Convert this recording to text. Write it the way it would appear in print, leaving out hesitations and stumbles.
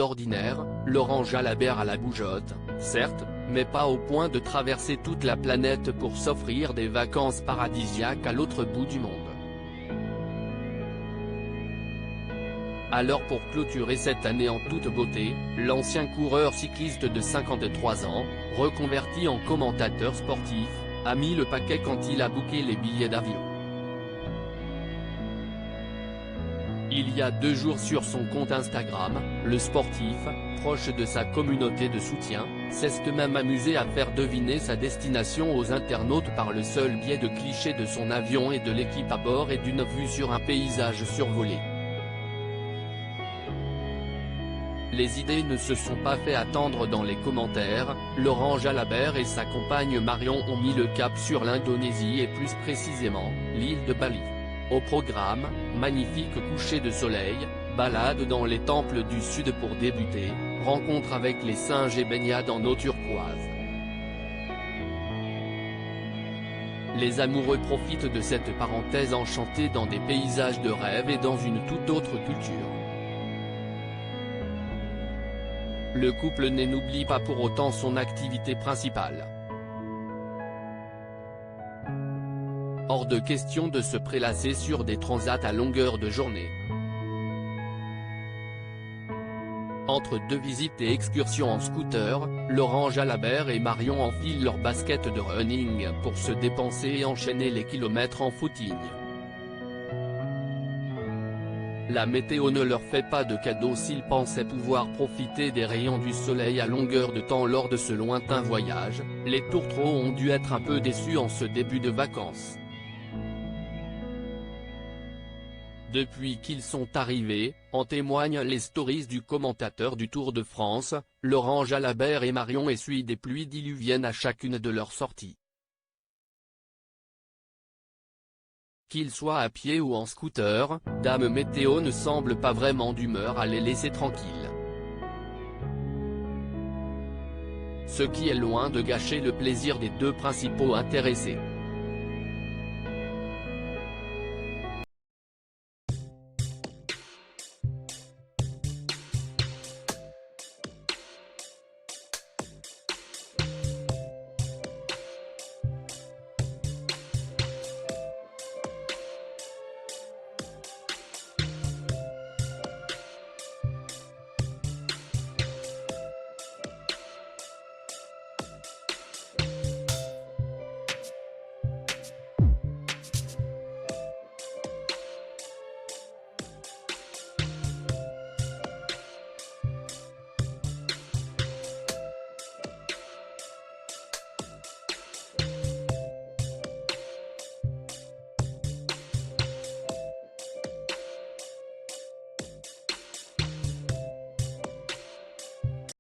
d'ordinaire, Laurent Jalabert a la bougeotte, certes, mais pas au point de traverser toute la planète pour s'offrir des vacances paradisiaques à l'autre bout du monde. Alors pour clôturer cette année en toute beauté, l'ancien coureur cycliste de 53 ans, reconverti en commentateur sportif, a mis le paquet quand il a booké les billets d'avion. Il y a 2 jours sur son compte Instagram, le sportif, proche de sa communauté de soutien, s'est même amusé à faire deviner sa destination aux internautes par le seul biais de clichés de son avion et de l'équipe à bord et d'une vue sur un paysage survolé. Les idées ne se sont pas fait attendre dans les commentaires, Laurent Jalabert et sa compagne Marion ont mis le cap sur l'Indonésie et plus précisément, l'île de Bali. Au programme, magnifique coucher de soleil, balade dans les temples du sud pour débuter, rencontre avec les singes et baignade en eau turquoise. Les amoureux profitent de cette parenthèse enchantée dans des paysages de rêve et dans une toute autre culture. Le couple n'oublie pas pour autant son activité principale. Hors de question de se prélasser sur des transats à longueur de journée. Entre 2 visites et excursions en scooter, Laurent Jalabert et Marion enfilent leurs baskets de running pour se dépenser et enchaîner les kilomètres en footing. La météo ne leur fait pas de cadeau s'ils pensaient pouvoir profiter des rayons du soleil à longueur de temps lors de ce lointain voyage, les tourtereaux ont dû être un peu déçus en ce début de vacances. Depuis qu'ils sont arrivés, en témoignent les stories du commentateur du Tour de France, Laurent Jalabert et Marion essuient des pluies diluviennes à chacune de leurs sorties. Qu'ils soient à pied ou en scooter, Dame Météo ne semble pas vraiment d'humeur à les laisser tranquilles. Ce qui est loin de gâcher le plaisir des 2 principaux intéressés.